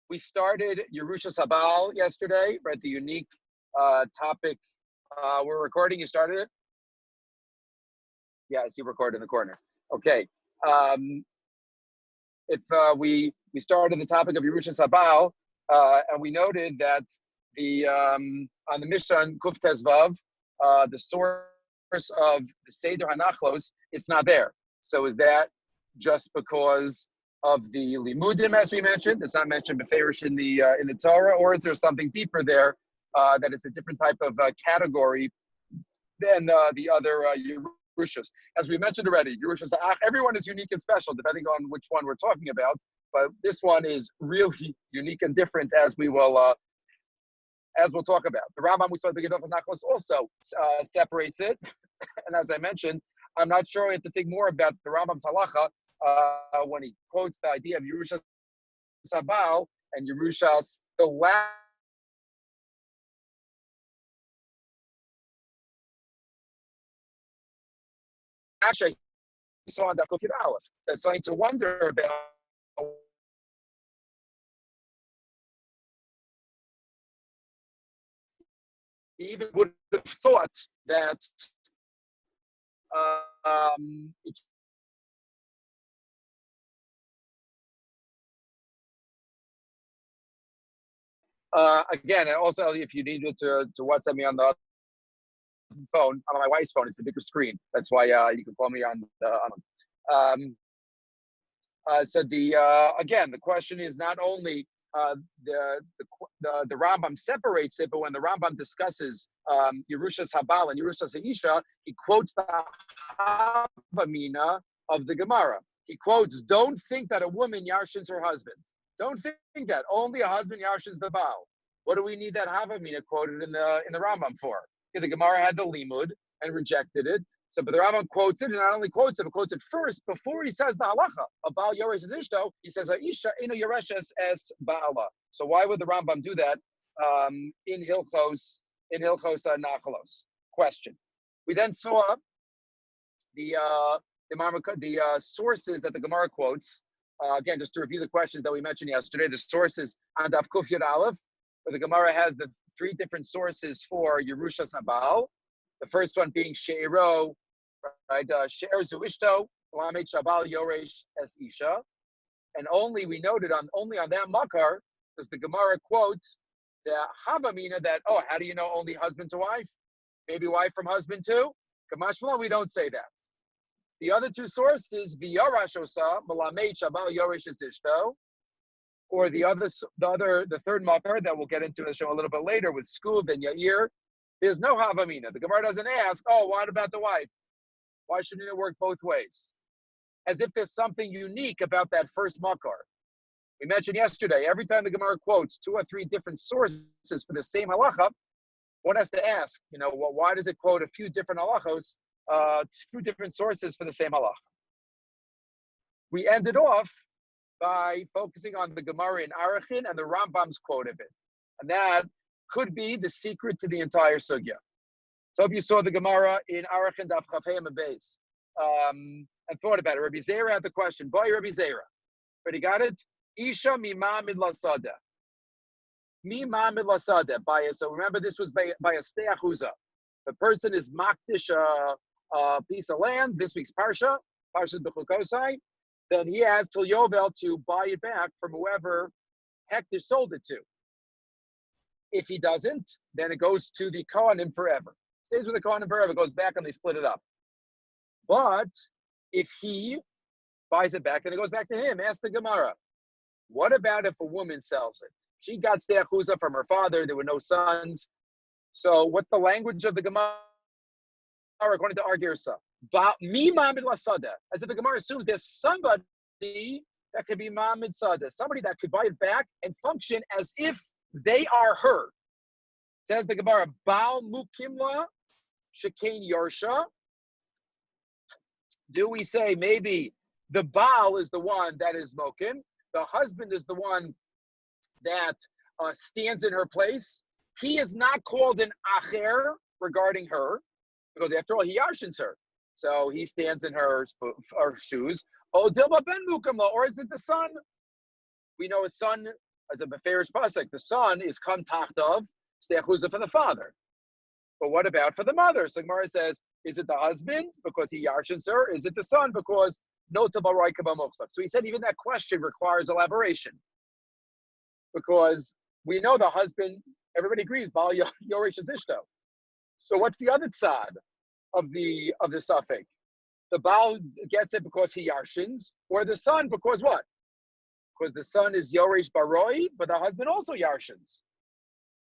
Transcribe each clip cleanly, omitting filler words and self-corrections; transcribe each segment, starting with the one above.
We started Yerushas Habaal yesterday, right? The unique topic we're recording. You started it? Yeah, I see recorded in the corner. Okay. If we started the topic of Yerushas Habaal, and we noted that the on the Mishnah Kuf Tezvav, the source of the Seder HaNachlos, it's not there. So is that just because of the limudim, as we mentioned? It's not mentioned beferish in the Torah, or is there something deeper there that is a different type of category than the other Yerushas? As we mentioned already, Yerushas, everyone is unique and special depending on which one we're talking about. But this one is really unique and different, as we'll talk about. The Rambam also separates it, and as I mentioned, I'm not sure we have to think more about the Rambam's halacha when he quotes the idea of Yerushas Habaal and Yerushas, the last. Actually, he saw in the Kufir Aleph. So it's something to wonder about. He even would have thought that it's again, and also if you needed to WhatsApp me on the phone, on my wife's phone, it's a bigger screen. That's why you can call me on the. So again, the question is not only the Rambam separates it, but when the Rambam discusses Yerushas Habaal and Yerushas Isha, he quotes the Havamina of the Gemara. He quotes, "Don't think that a woman yarshins her husband. Don't think that only a husband yarshins the Baal." What do we need that Havamina quoted in the Rambam for? Yeah, the Gemara had the limud and rejected it. So, but the Rambam quotes it, and not only quotes it, but quotes it first before he says the halacha of Baal Yoresh es Ishto. He says Isha ino Yerushas es Baala. So why would the Rambam do that in Hilchos Nachlos? Question. We then saw the sources that the Gemara quotes. Again, just to review the questions that we mentioned yesterday, the sources on Daf Kuf Yud Aleph, where the Gemara has the three different sources for Yerushas Habaal. The first one being She'ero, right? She'er zu Ishto, Lamed Shabal Yoresh es Isha. And only we noted only on that makar does the Gemara quote the Havamina that, oh, how do you know only husband to wife? Maybe wife from husband too? Kamash Malon, we don't say that. The other two sources, V'yarash osa, Malamed Shabal Yoresh es Ishto, or the third makar that we'll get into the show a little bit later with Skub and Yair. There's no Havamina. The Gemara doesn't ask, oh, what about the wife? Why shouldn't it work both ways? As if there's something unique about that first makar. We mentioned yesterday, every time the Gemara quotes 2 or 3 different sources for the same halacha, one has to ask, why does it quote a few different halachos, 2 different sources for the same halacha? We ended off by focusing on the Gemara in Arachin and the Rambam's quote of it. And that could be the secret to the entire sugya. So if you saw the Gemara in Arachin Daf Chafayim Beis and thought about it, Rabbi Zera had the question, boy, Rabbi Zera. But he got it? Isha mima midlasada. Mima midlasada. So remember, this was by a steachuza. The person is makdish a piece of land, this week's Parsha B'chukosai, then he has till Yovel to buy it back from whoever Hektish sold it to. If he doesn't, then it goes to the Kohanim forever. Stays with the Kohanim forever, goes back and they split it up. But if he buys it back, then it goes back to him. Ask the Gemara. What about if a woman sells it? She got steachuza from her father. There were no sons. So what's the language of the Gemara according to our Girsa? As if the Gemara assumes there's somebody that could be Ma'amid Sada, somebody that could buy it back and function as if they are her. Says the Gemara, Baal Mukimla Shekain Yarsha. Do we say maybe the Baal is the one that is Mokim, the husband is the one that stands in her place? He is not called an Acher regarding her, because after all, he yarshins her. So he stands in her shoes. Oh, Dilma ben Mukimla, or is it the son? we know a son, as a beferish pasuk, the son is kam tachtov, steachuza for the father. But what about for the mother? So Gemara says, is it the husband because he yarshins her? Is it the son because no tabarai kabamochsak? So he said even that question requires elaboration. Because we know the husband, everybody agrees, Baal Yoresh is Ishto. So what's the other side of the suffix? The Baal gets it because he yarshins, or the son because what? Because the son is Yoresh Baroi, but the husband also yarshins.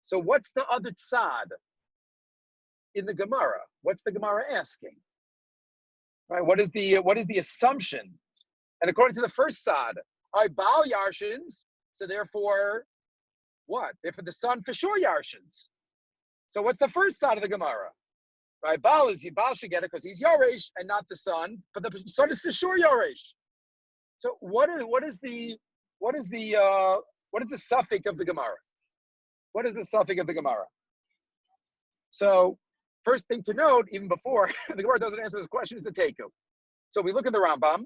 So what's the other side in the Gemara? What's the Gemara asking? Right? What is the assumption? And according to the first side, Baal yarshins. So therefore, what? Therefore, the son for sure yarshins. So what's the first side of the Gemara? Right? Baal should get it because he's Yoresh and not the son, but the son is for sure Yoresh. So what is the suffix of the Gemara? What is the suffix of the Gemara? So first thing to note, even before the Gemara doesn't answer this question, is a teku. So we look at the Rambam.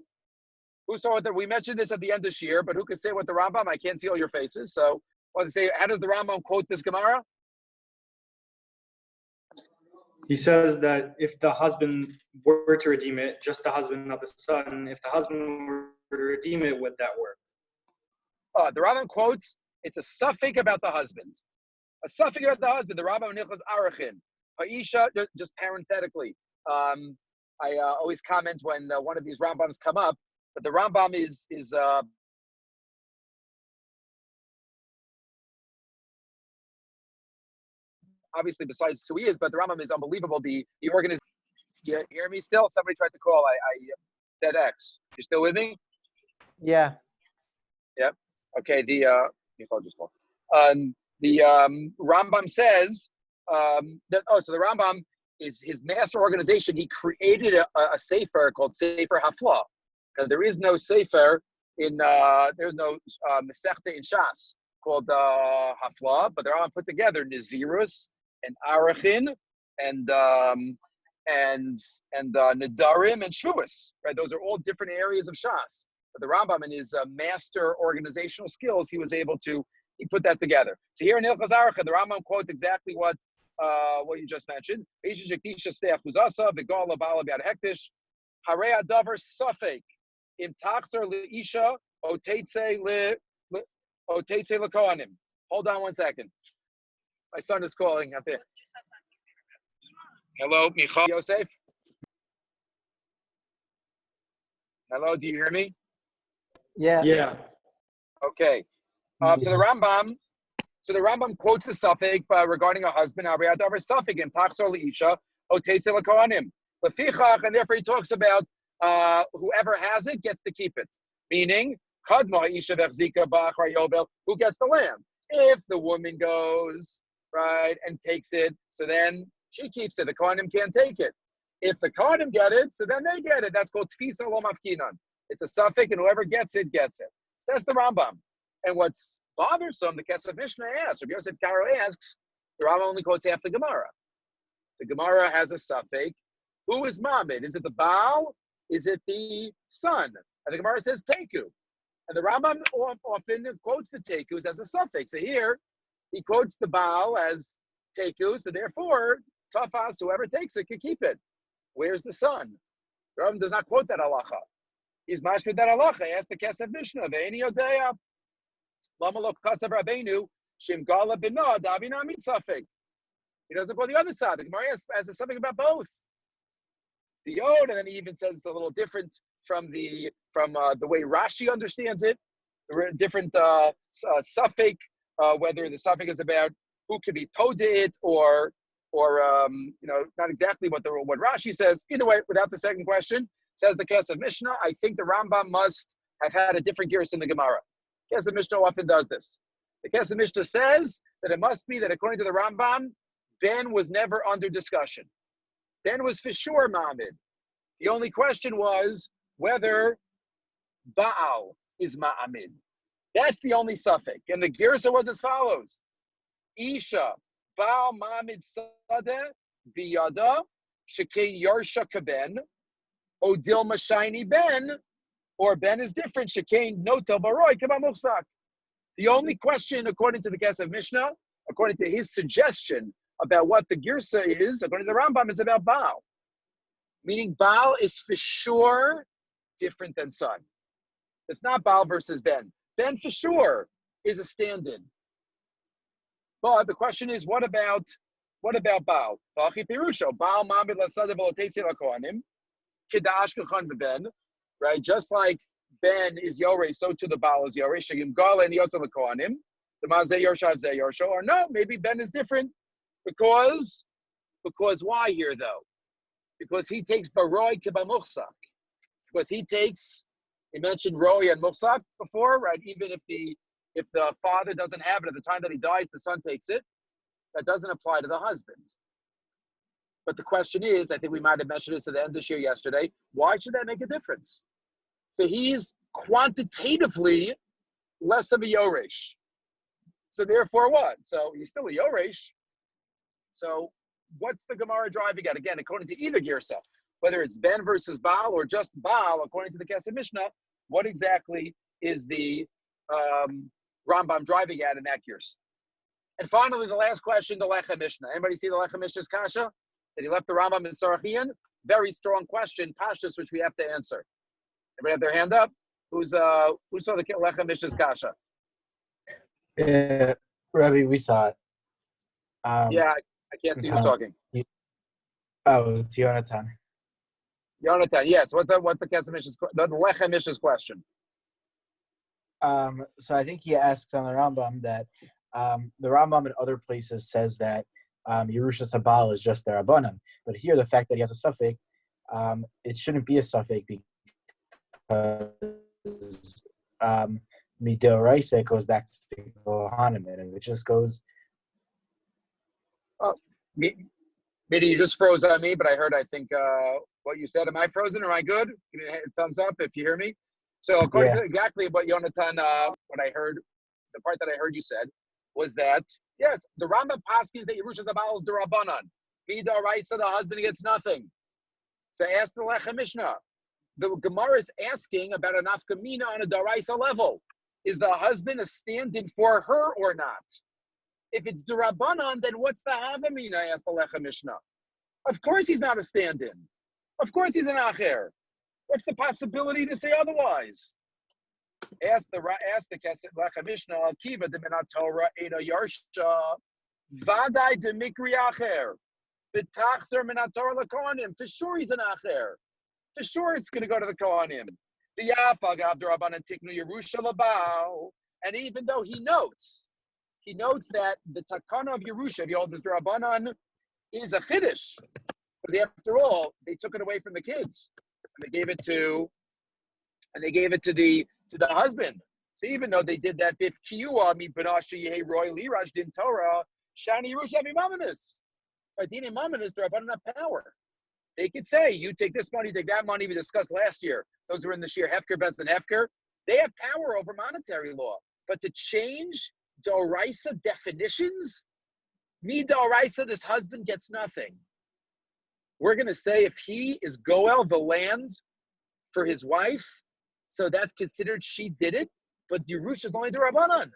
Who saw that we mentioned this at the end of this year, but who can say what the Rambam? I can't see all your faces. So I want to say, how does the Rambam quote this Gemara? He says that if the husband were to redeem it, just the husband, not the son, if the husband were to redeem it, would that work? The Rambam quotes, it's a suffix about the husband. A suffix about the husband. The Rambam nichlas arachin. Ha'isha, just parenthetically. I always comment when one of these Rambams come up, but the Rambam is obviously besides who he is, but the Rambam is unbelievable. The organization. You hear me still? Somebody tried to call. I said X. You still with me? Yeah. Yep. Okay. The Rambam says that. Oh, so the Rambam is his master organization. He created a sefer called Sefer Hafla. There is no sefer in there's no Masechta in Shas called Hafla, but they're all put together Nazirus and Arachin and Nadarim and Shvuas. Right, those are all different areas of Shas. But the Rambam, in his master organizational skills, he put that together. So here in Hilchos Arachin, the Rambam quotes exactly what you just mentioned. Harei adavar safek. Im taxer leisha oteitze lekohanim. Hold on 1 second. My son is calling out there. Hello, Michal Yosef. Hello, do you hear me? Yeah. Yeah. Okay. So the Rambam quotes the suffix regarding a husband. Harei adavar safek. Im taxer leisha oteitze lekohanim. Lefichach, and therefore he talks about whoever has it gets to keep it. Meaning, who gets the lamb? If the woman goes, right, and takes it, so then she keeps it. The Kohanim can't take it. If the Kohanim get it, so then they get it. That's called Tfisa Lo Mafkinan. It's a suffix, and whoever gets it, gets it. So that's the Rambam. And what's bothersome, the Kesef Mishnah asks, Rabbi Yosef Karo asks, the Rambam only quotes half the Gemara. The Gemara has a suffix. Who is Mamid? Is it the Baal? Is it the son? And the Gemara says Teku. And the Rambam often quotes the Tekus as a suffix. So here, he quotes the Baal as Teku, so therefore, Tafas, whoever takes it, can keep it. Where's the son? The Rambam does not quote that halacha. He's mashmid that halacha. He asked the Kesef Mishnah, Ve'eni Yodeya, Lama lo kasav Rabbeinu, Shim Gala Bina, Davina Amit Suffix. He doesn't go the other side. The Gemara has something about both. The Yod, and then he even says it's a little different from the way Rashi understands it. Different suffix, whether the suffix is about who can be poded or not exactly what Rashi says. Either way, without the second question, says the Kesef Mishnah. I think the Rambam must have had a different gears in the Gemara. Kesef Mishnah often does this. The Kesef Mishnah says that it must be that according to the Rambam, Ben was never under discussion. Ben was for sure Ma'amid. The only question was whether Baal is Ma'amid. That's the only suffix. And the Girsa was as follows. Isha, Baal Ma'amid Sadeh, Biyada, Shekein Yarsha Kaben, Odil Mashayni Ben, or Ben is different, Shekein Nota Baroi Kaba Muchsak. The only question, according to the Kesef Mishnah, according to his suggestion about what the Girsa is, according to the Rambam, is about Baal. Meaning Baal is for sure different than son. It's not Baal versus Ben. Ben for sure is a stand-in. But the question is, what about Baal? Baal mamid l'sadav v'lotesi l'kohanim, k'da'ash k'chan b'ben, right? Just like Ben is Yoreh, so to the Baal is Yoreh. Shegim gala and yotza l'kohanim. The mazeh yorshav zeh yorsho. Or no, maybe Ben is different because why here though? Because he takes baroy kiba muchsak. Because he mentioned roy and muchsak before, right? Even if the father doesn't have it at the time that he dies, the son takes it. That doesn't apply to the husband. But the question is, I think we might have mentioned this at the end of this year yesterday, why should that make a difference? So he's quantitatively less of a Yoresh. So therefore what? So he's still a Yoresh. So what's the Gemara driving at? Again, according to either Girsa, whether it's Ben versus Baal or just Baal, according to the Kesef Mishnah, what exactly is the Rambam driving at in that Girsa? And finally, the last question, the Lechem Mishnah. Anybody see the Lechem Mishnah's kasha? That he left the Rambam in Sarachian? Very strong question, pashtus, which we have to answer. Everybody have their hand up? Who saw the Lechem Mishnah's kasha? Rabbi, we saw it. Yeah, I can't see who's talking. It's Yonatan. Yonatan, yes. What's the Kesef Mishnah's, the Lechem Mishnah's question? So I think he asks on the Rambam that the Rambam in other places says that Yerushas Habaal is just their Rabbanan. But here, the fact that he has a suffix, it shouldn't be a suffix because Midoraisa goes back to the Kohanim, and it just goes. Oh, maybe you just froze on me, but I think, what you said. Am I frozen? Am I good? Give me a thumbs up if you hear me. So according to exactly what Yonatan, what I heard, the part that I heard you said, was that, yes, the Rambam paskins that Yerushas Habaal is the Rabbanan. Midoraisa, the husband gets nothing. So ask the Lechem Mishnah. The Gemara is asking about an nafkamina on a Daraisa level. Is the husband a stand-in for her or not? If it's the Rabbanan, then what's the Havamina? Asked the Lechem Mishnah. Of course he's not a stand-in. Of course he's an Acher. What's the possibility to say otherwise? Ask the Kesef Lechem Mishnah, Kiva de Minat Torah Eino Yarsha Vadai de Mikri Acher B'Tachzer Minat Torah LaKohanim. For sure he's an Acher. For sure it's going to go to the Kohanim. The Yafag Abdurabbanan Tiknu Yerusha Labao. And even though he notes that the Takana of Yerusha, the oldest Rabbanan, is a Chiddush. Because after all, they took it away from the kids. And they gave it to the husband. So even though they did that, if Kiyua mi Benasha Yehe Roy Lirash Din Torah, Shani Yerusha Mamanis. By Din Mamanis, the Rabbanan have power. They could say, you take this money, take that money. We discussed last year. Those were in the Shir Hefker, Best and Hefker. They have power over monetary law. But to change Doraisa definitions, me Doraisa, this husband gets nothing. We're going to say if he is Goel, the land for his wife, so that's considered she did it, but Yerush is only the Rabbanan.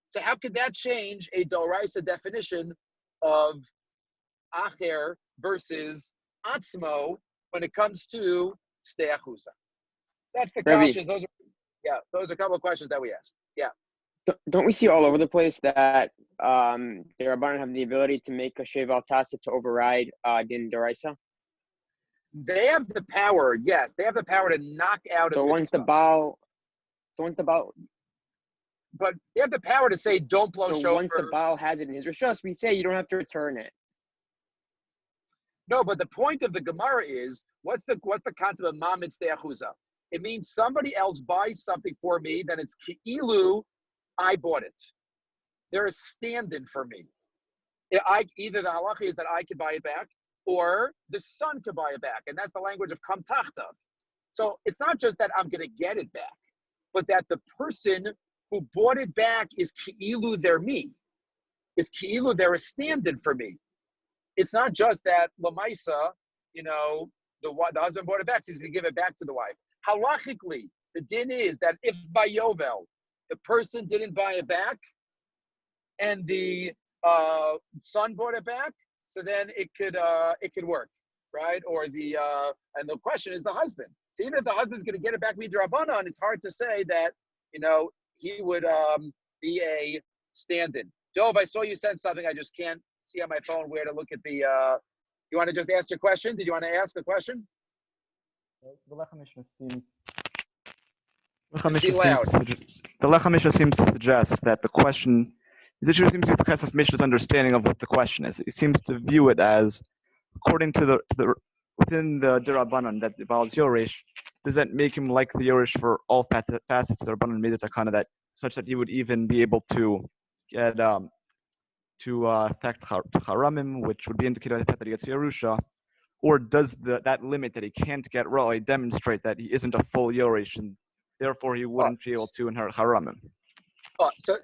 So how could that change a Doraisa definition of Acher versus Atzmo when it comes to Steachusa? That's the questions. Those are a couple of questions that we asked. Yeah. Don't we see all over the place that the Rabbanan have the ability to make a Sheval Tasa to override Din Doraisa? They have the power, yes. They have the power to knock out a once the Baal, but they have the power to say, don't blow shofar. Once the Baal has it in his Rishos, we say you don't have to return it. No, but the point of the Gemara is, what's the concept of Mamid Steachusa? It means somebody else buys something for me, then it's Ki'ilu, I bought it. They're a stand-in for me. Either the halacha is that I could buy it back, or the son could buy it back. And that's the language of kam tachtav. So it's not just that I'm going to get it back, but that the person who bought it back is ki'ilu they're me. Is ki'ilu they're a stand-in for me. It's not just that lamaisa, the husband bought it back, so he's going to give it back to the wife. Halachically, the din is that if by Yovel, the person didn't buy it back, and the son bought it back, so then it could work, right? Or and the question is the husband. So even if the husband's going to get it back midrabanan, it's hard to say that he would be a stand-in. Dov, I saw you said something. I just can't see on my phone where to look at the. You want to just ask your question? Did you want to ask a question? The Lechem Mishnah seems to suggest that the question, his issue seems to be the Kesef Mishnah's understanding of what the question is. He seems to view it as, according to the within the Dirabanan that involves Yerush, does that make him like the Yerush for all facets of the Rabbanan Midatakana, that such that he would even be able to get to affect Haramim, which would be indicated by the fact that he gets Yerusha, or does that limit that he can't get Ra'ai demonstrate that he isn't a full Yerush and therefore he wouldn't be able to inherit Haramim?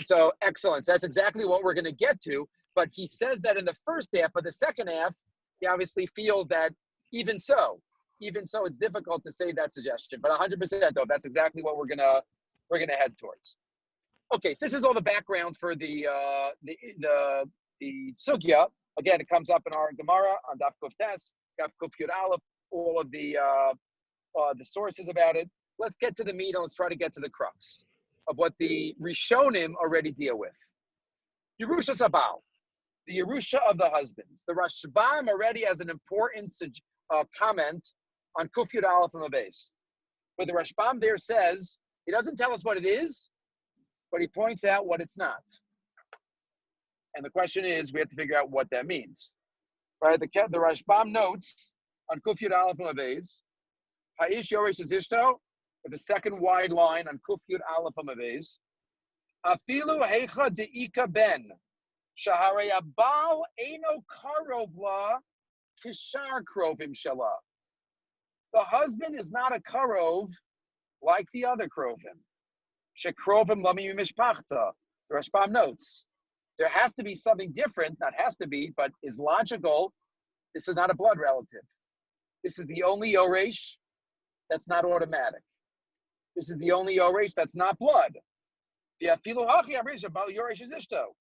So excellent. So that's exactly what we're going to get to. But he says that in the first half, but the second half, he obviously feels that even so, it's difficult to say that suggestion. But 100%, though, that's exactly what we're gonna head towards. Okay, so this is all the background for the sugya. Again, it comes up in our Gemara on Daf Kuf Tes, Daf Kuf Yud Aleph, all of the sources about it. Let's get to the meat and let's try to get to the crux of what the Rishonim already deal with. Yerushas Habaal, the Yerusha of the husbands. The Rashbam already has an important comment on Kuf Yud Aleph and Mabez. But the Rashbam there says, he doesn't tell us what it is, but he points out what it's not. And the question is, we have to figure out what that means. Right? The Rashbam notes on Kuf Yud Aleph and Mabez, Haish Yorish Zishto, with the second wide line on Kuf Yud Aleph and Mabez, Afilu Heicha Deika Ben, Shaharei Habaal Eino Karov La Kishar Krovim Shala. The husband is not a karov like the other krovim. Shekrovim Lami Mishpachta. The Rashbam notes there has to be something different, not has to be, but is logical. This is not a blood relative. This is the only Yoresh that's not automatic. This is the only Yoresh that's not blood. The Afilu Hachi Arish Habaal Yoresh is Ishto.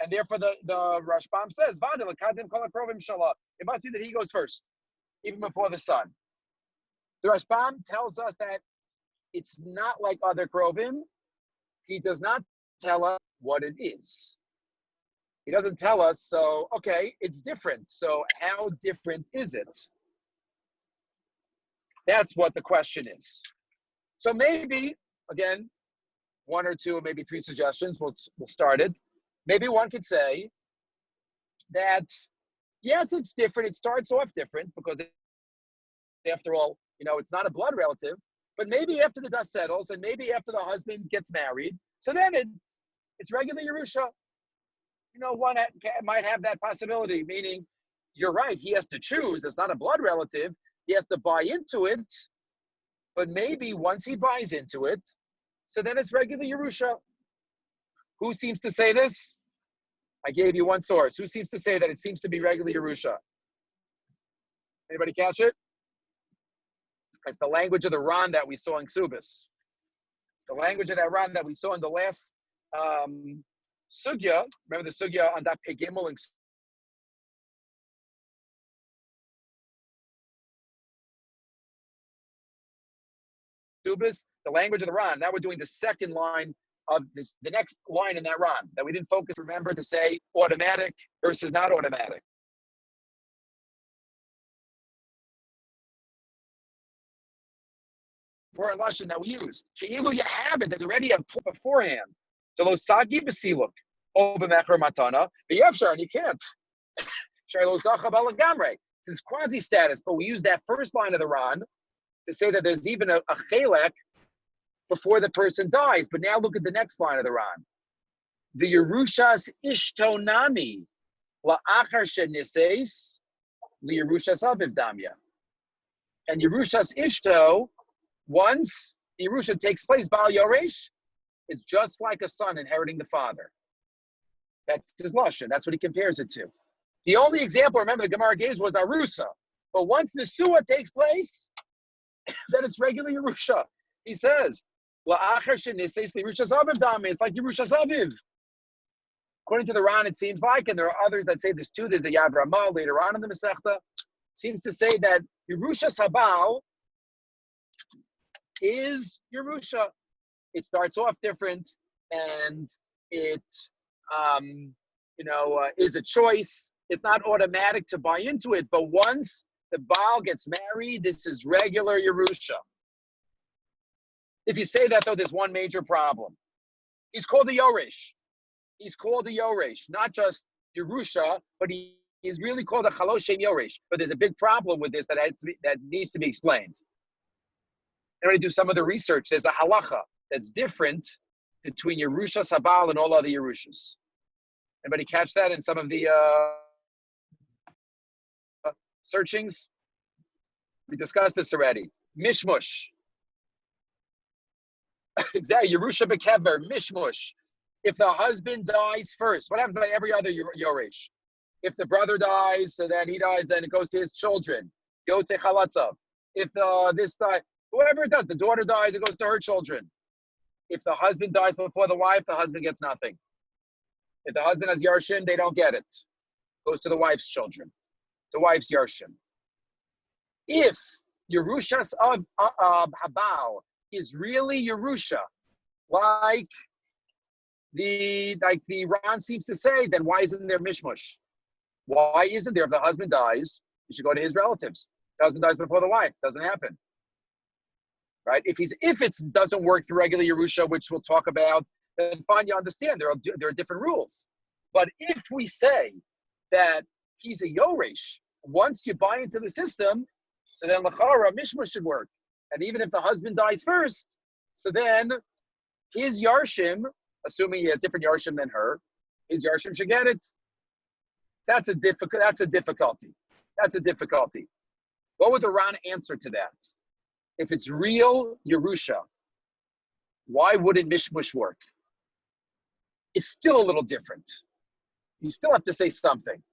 And therefore the Rashbam says, it must be that he goes first, even before the son. The Rashbam tells us that it's not like other krovim. He does not tell us what it is. He doesn't tell us, so, okay, it's different. So how different is it? That's what the question is. So maybe, again, one or two, maybe three suggestions. We'll start it. Maybe one could say that, yes, it's different. It starts off different because, after all, it's not a blood relative. But maybe after the dust settles and maybe after the husband gets married, so then it's regular Yerusha. One might have that possibility, meaning you're right. He has to choose. It's not a blood relative. He has to buy into it. But maybe once he buys into it, so then it's regular Yerusha. Who seems to say this? I gave you one source. Who seems to say that it seems to be regular Yerusha? Anybody catch it? It's the language of the Ran that we saw in Ksubis. The language of that Ran that we saw in the last sugya. Remember the sugya on that Pegimel in Ksubis? The language of the Ran. Now we're doing the second line of this, the next line in that Ran that we didn't focus. Remember to say automatic versus not automatic. For a lashon that we use, you have it. There's already a beforehand. So lo sagi b'siluk o b'mecher matana b'yevshar, and you can't. Since quasi status, but we use that first line of the Ran to say that there's even a chelek before the person dies. But now look at the next line of the Ran. The Yerushas ishtonami la'achar sheniseis liYerushas aviv damya. And Yerushas ishto, once the Yerusha takes place, Baal Yoresh, it's just like a son inheriting the father. That's his lashon. That's what he compares it to. The only example, remember, the Gemara gave was Arusa. But once the Suah takes place, then it's regular Yerusha. He says, It's like Yerushas Aviv. According to the Ran, it seems like, and there are others that say this too. There's a Yad Ramah later on in the Masechta, seems to say that Yerushas Habaal is Yerusha. It starts off different, and it, is a choice. It's not automatic to buy into it, but once the Baal gets married, this is regular Yerusha. If you say that, though, there's one major problem. He's called the Yoresh. He's called the Yoresh, not just Yerusha, but he's really called a Chaloshem Yoresh. But there's a big problem with this that needs to be explained. Everybody do some of the research. There's a halacha that's different between Yerushas Habaal and all other Yerushas. Anybody catch that in some of the searchings? We discussed this already. Mishmush. Exactly. Yerusha Bekever, Mishmush. If the husband dies first, what happens by every other Yoresh? If the brother dies, so then he dies, then it goes to his children. Yotze Chalatzav. If this dies, whoever it does, the daughter dies, it goes to her children. If the husband dies before the wife, the husband gets nothing. If the husband has Yarshim, they don't get it. It goes to the wife's children, the wife's Yarshim. If Yerushas of Habaal is really Yerusha, like the Ran seems to say, then why isn't there Mishmush? Why isn't there? If the husband dies, you should go to his relatives. If the husband dies before the wife, doesn't happen. Right? If it doesn't work through regular Yerusha, which we'll talk about, then fine, you understand. There are different rules. But if we say that he's a Yoresh, once you buy into the system, so then L'chara, Mishmush should work. And even if the husband dies first, so then his Yarshim, assuming he has different Yarshim than her, his Yarshim should get it. That's a difficulty. What would the Ran answer to that? If it's real Yerusha, why wouldn't Mishmush work? It's still a little different. You still have to say something.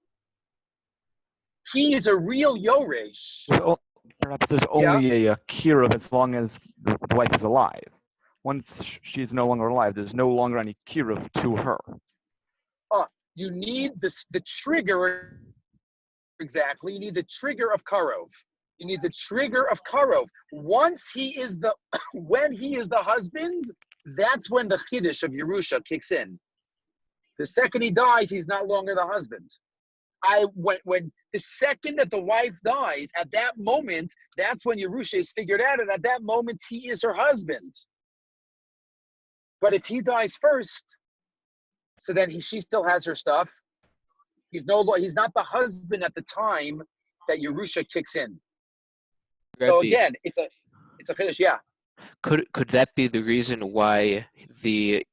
He is a real Yoresh. Well, perhaps there's only a kiruv as long as the wife is alive. Once she's no longer alive, there's no longer any kiruv to her. You need the trigger, exactly. You need the trigger of karov. You need the trigger of karov. Once when he is the husband, that's when the chiddush of Yerusha kicks in. The second he dies, he's no longer the husband. When the second that the wife dies, at that moment, that's when Yerusha is figured out, and at that moment, he is her husband. But if he dies first, so then she still has her stuff. He's not the husband at the time that Yerusha kicks in. Rabbi, so again, it's a chiddush, yeah. Could that be the reason why he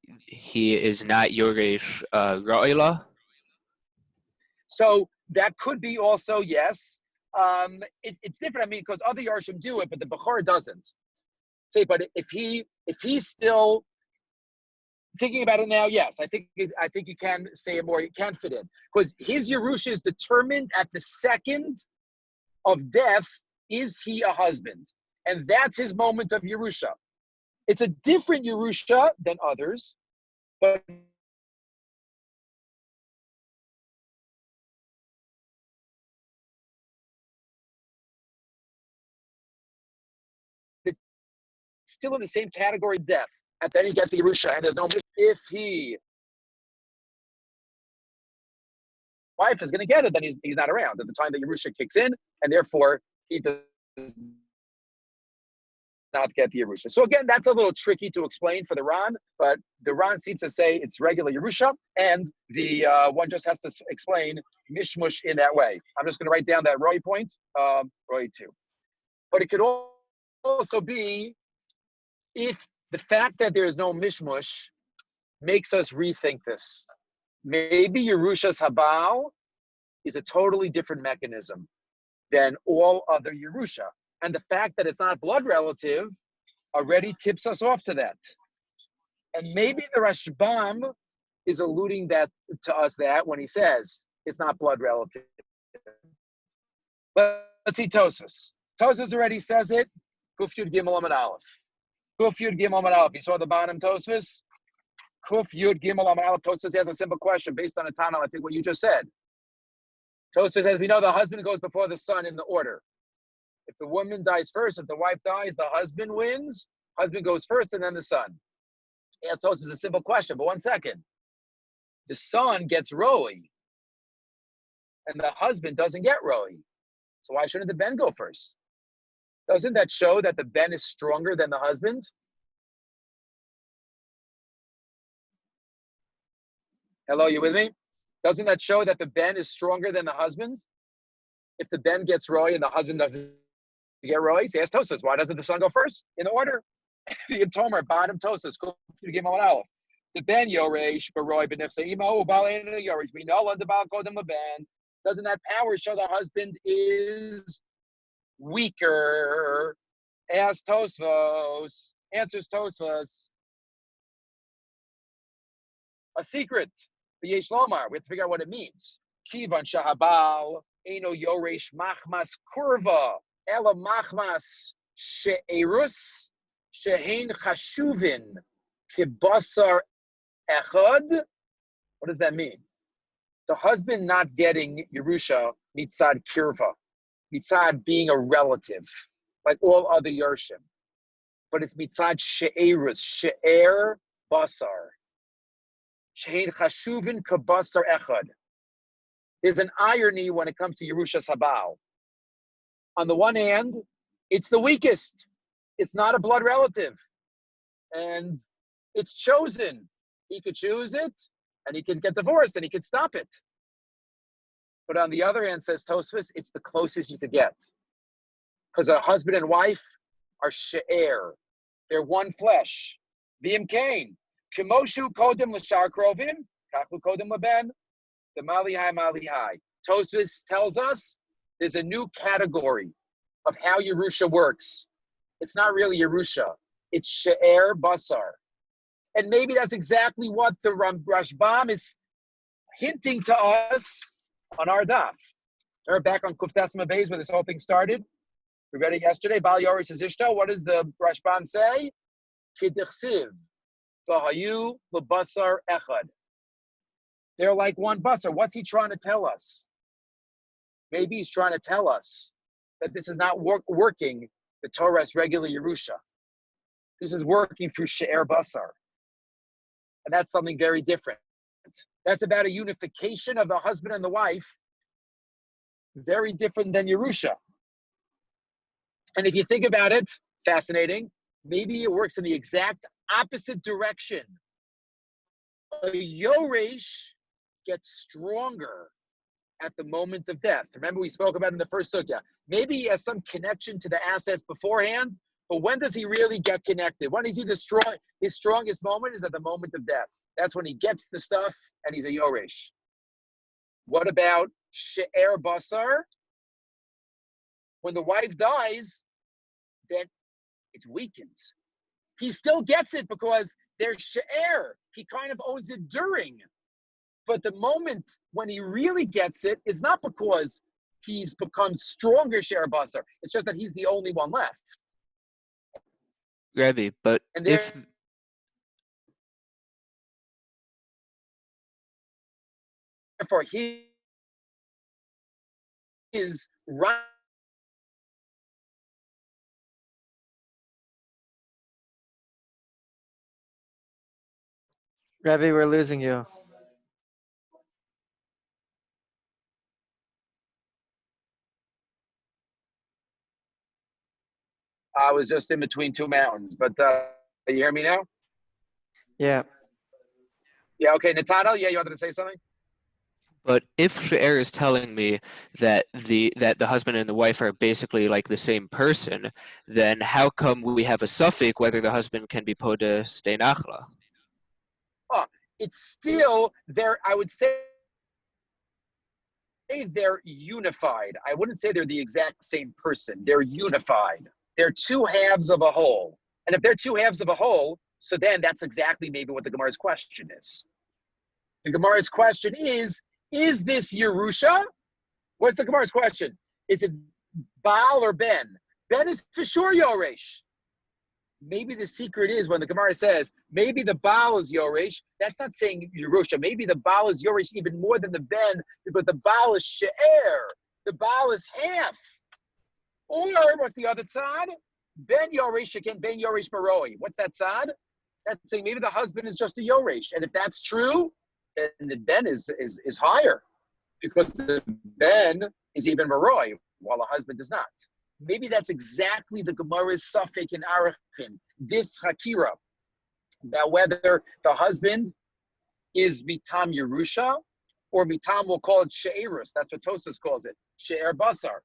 is not Yoresh Ra'ila? So that could be also, yes. It's different. I mean, because other Yarshim do it, but the Bechor doesn't. Say, but if he's still thinking about it now, yes, I think you can say it more. You can fit in because his Yerusha is determined at the second of death. Is he a husband? And that's his moment of Yerusha. It's a different Yerusha than others, but it's still in the same category of death. And then he gets the Yerusha, and there's no if he wife is going to get it, then he's not around at the time that Yerusha kicks in, and therefore he does not get the Yerusha. So again, that's a little tricky to explain for the Ran, but the Ran seems to say it's regular Yerusha, and the one just has to explain Mishmush in that way. I'm just going to write down that Roy point, Roy 2. But it could also be if the fact that there is no Mishmush makes us rethink this. Maybe Yerushas Habaal is a totally different mechanism than all other Yerusha. And the fact that it's not blood relative already tips us off to that. And maybe the Rashbam is alluding to us that when he says it's not blood relative. Let's see Tosas. Tosas already says it. Kuf Yud Gimel Amud Aleph. Kuf Yud Gimel Amud Aleph. You saw the bottom Tosfos? Kuf Yud Gimel Amud Aleph. Tosfos has a simple question based on a Tana, I think what you just said. Tosfos says, we know the husband goes before the son in the order. If the woman dies first, if the wife dies, the husband wins. Husband goes first and then the son. Yes, Tosfos a simple question, but 1 second. The son gets Roi, and the husband doesn't get Roi. So why shouldn't the ben go first? Doesn't that show that the ben is stronger than the husband? Hello, you with me? Doesn't that show that the ben is stronger than the husband? If the ben gets Roy and the husband doesn't get Roy, say, ask Tosas, why doesn't the son go first in the order? The Tomer, bottom Tosas, the ben Yoresh, Baroy, Benefseimo, Balena Yoresh. We know on the Balkodim Ben. Doesn't that power show the husband is weaker? Ask Tosfos, answers Tosfos. A secret. Yesh Lomar. We have to figure out what it means. Kivan Shahabal, Eno Yoresh Machmas Kurva, Ela Machmas She'erus, Shehein Chashuvin, Kibasar Echad. What does that mean? The husband not getting Yerusha mitzad kirva, mitzad being a relative, like all other Yershim. But it's mitzad she'erus, she'er basar. She'ein chashuvin kabasar echad. There's an irony when it comes to Yerushas Habaal. On the one hand, it's the weakest. It's not a blood relative. And it's chosen. He could choose it, and he can get divorced, and he could stop it. But on the other hand, says Tosfos, it's the closest you could get. Because a husband and wife are she'er. They're one flesh. V'im kain. Kimoshu kodim l'shar krovim, kachu kodim leben, the malihai. Tosfos tells us there's a new category of how Yerusha works. It's not really Yerusha. It's she'er basar. And maybe that's exactly what the Rashbam is hinting to us on our daf. We're back on Kuftasma Beis where this whole thing started. We read it yesterday. Bal Yoresh Ishto. What does the Rashbam say? Kidichsiv v'hayu l'basar echad. They're like one basar. What's he trying to tell us? Maybe he's trying to tell us that this is not working the Torah's regular Yerusha. This is working through she'er basar. And that's something very different. That's about a unification of the husband and the wife, very different than Yerusha. And if you think about it, fascinating, maybe it works in the exact opposite direction. A Yoresh gets stronger at the moment of death. Remember we spoke about in the first sugya. Maybe he has some connection to the assets beforehand, but when does he really get connected? When is he his strongest moment is at the moment of death. That's when he gets the stuff and he's a Yoresh. What about she'er basar? When the wife dies, then it weakens. He still gets it because there's she'er. He kind of owns it during. But the moment when he really gets it is not because he's become stronger she'er basar. It's just that he's the only one left. Rabbi, but And if therefore he is right. Rabbi, we're losing you. I was just in between two mountains, but you hear me now? Yeah. Yeah, okay. Nathanael, yeah, you wanted to say something? But if She'er is telling me that the husband and the wife are basically like the same person, then how come we have a suffix whether the husband can be poda stay nachla? Oh, it's still there. I would say they're unified. I wouldn't say they're the exact same person. They're unified. They're two halves of a whole. And if they're two halves of a whole, so then that's exactly maybe what the Gemara's question is. The Gemara's question is this Yerusha? What's the Gemara's question? Is it Baal or Ben? Ben is for sure Yoresh. maybe the secret is when the Gemara says, maybe the Baal is Yoresh, that's not saying Yerusha. Maybe the Baal is Yoresh even more than the Ben, because the Baal is She'er. The Baal is half. Or what's the other side? Ben Yoresh again, Ben Yoresh Maroi. What's that side? That's saying maybe the husband is just a Yoresh. And if that's true, then the Ben is higher, because the Ben is even Maroi, while the husband is not. Maybe that's exactly the Gemara's suffix in Arachin, this Hakira, that whether the husband is Mitam Yerusha or Mitam, we'll call it She'erus. That's what Tosas calls it, She'er Basar.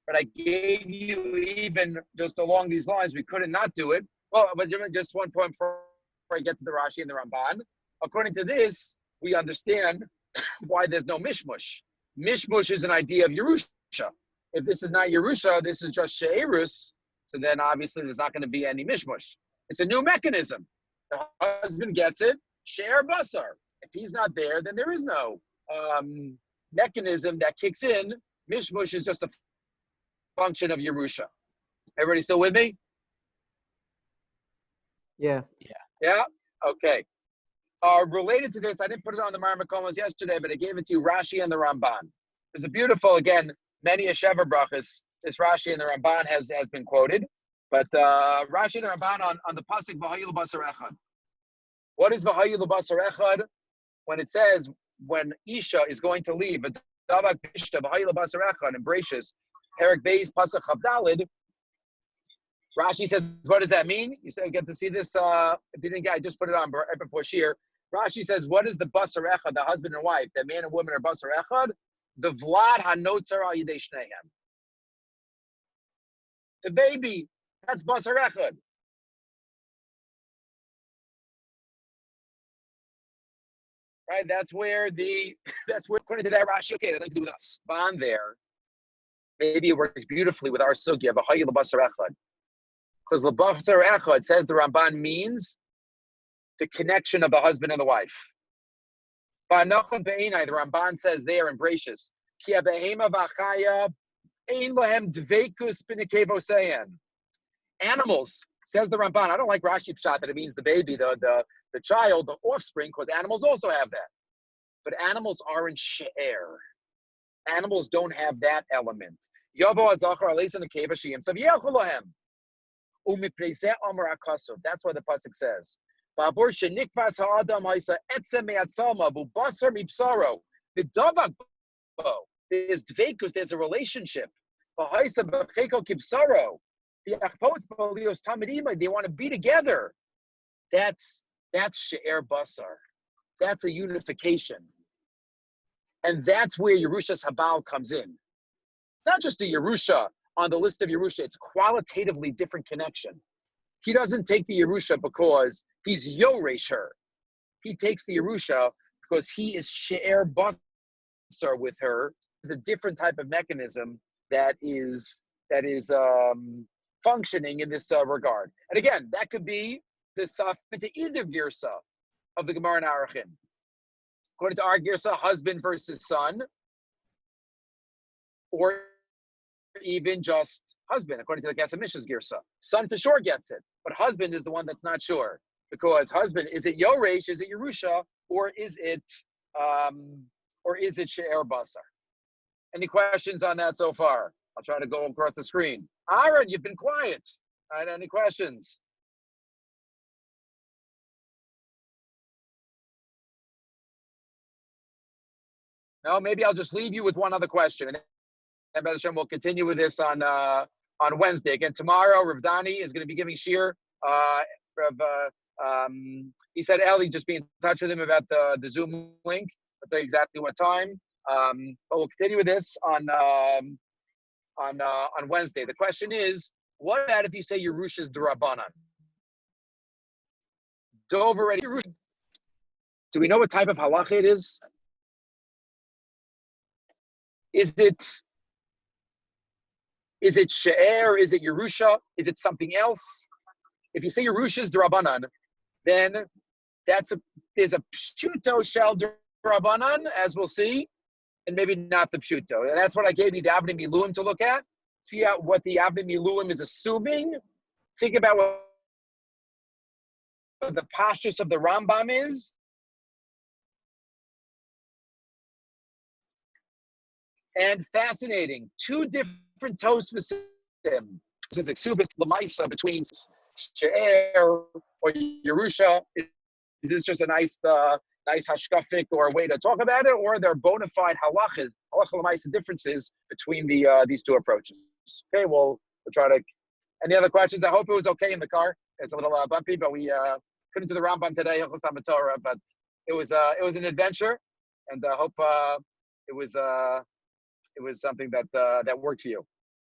But I gave you even just along these lines, we couldn't not do it. Well, but just one point before I get to the Rashi and the Ramban. According to this, we understand why there's no mishmush. Mishmush is an idea of Yerusha. If this is not Yerusha, this is just She'erus, so then obviously there's not going to be any mishmush. It's a new mechanism. The husband gets it, She'er Basar. If he's not there, then there is no mechanism that kicks in. Mishmush is just a function of Yerusha. Everybody still with me? Yeah. Yeah? Okay. Related to this, I didn't put it on the Mar Makomos yesterday, but I gave it to you, Rashi and the Ramban. There's a beautiful, again, many a Sheva brachas, this Rashi and the Ramban has been quoted. But Rashi and the Ramban on the pasuk V'hayu l'basar echad. What is V'hayu l'basar echad? When it says, when Isha is going to leave, V'davak bishta V'hayu l'basar echad, and Bereshis, Perek Beis pasuk Chavdalid, Rashi says, what does that mean? You get to see this. If you didn't get, I just put it on right before Shir. Rashi says, what is the basar echad, the husband and wife, that man and woman are basar echad? The vlad hanotzar al yidei shnehem. The baby, that's basar echad. Right, that's where according to that Rashi, okay, nothing to do with us. Bond there. Maybe it works beautifully with our sugya, v'hayu l'basar echad. Because l'basar echad, says the Ramban, means the connection of the husband and the wife. By Nochlin be'enai, the Ramban says there in Bereshis, ki ha'behema v'achaya ein lahem dveikus b'nekei bosein. Animals, says the Ramban, I don't like Rashi pshat that it means the baby, the child, the offspring, because animals also have that. But animals aren't she'er. Animals don't have that element. Yavo azachar aleis nekeva shiyim sav yelchu lahem. That's why the pasuk says, there's dveikus, there's a relationship. They want to be together. That's she'er basar. That's a unification. And that's where Yerushas Habaal comes in. Not just a Yerusha on the list of Yerusha, it's qualitatively different connection. He doesn't take the Yerusha because he's Yoresh her. He takes the Yerusha because he is She'er Basar with her. It's a different type of mechanism that is functioning in this regard. And again, that could be the saf to either girsa of the Gemara and Arachin. According to our girsa, husband versus son, or even just husband, according to the Gasamish's girsa. Son for sure gets it, but husband is the one that's not sure, because husband, is it Yoresh, is it Yerusha, or is it She'er Basar? Any questions on that so far? I'll try to go across the screen. Aaron, you've been quiet. All right, any questions? No, maybe I'll just leave you with one other question, and then Be'ez Hashem, we'll continue with this on Wednesday. Again, tomorrow, Rav Dani is going to be giving shir. He said Ellie just be in touch with him about the Zoom link. I'll tell you exactly what time. But we'll continue with this on Wednesday. The question is, what about if you say Yerushas d'Rabbanan? Dove already. Do we know what type of halacha it is? Is it she'er? Is it Yerusha? Is it something else? If you say Yerushas d'Rabbanan, then there's a pshuto shel d'Rabbanan, as we'll see, and maybe not the pshuto. And that's what I gave you the Avnei Miluim to look at. See what the Avnei Miluim is assuming think about what the pashtus of the Rambam is. And fascinating, two different Tosfos system. There's a subis lemaisa between She'er or Yerusha. Is this just a nice hashkafic or a way to talk about it, or are there bona fide halacha lemaisa differences between these two approaches? Okay, we'll try to. Any other questions? I hope it was okay in the car. It's a little bumpy, but we couldn't do the Rambam today, but it was an adventure, and I hope it was something that worked for you.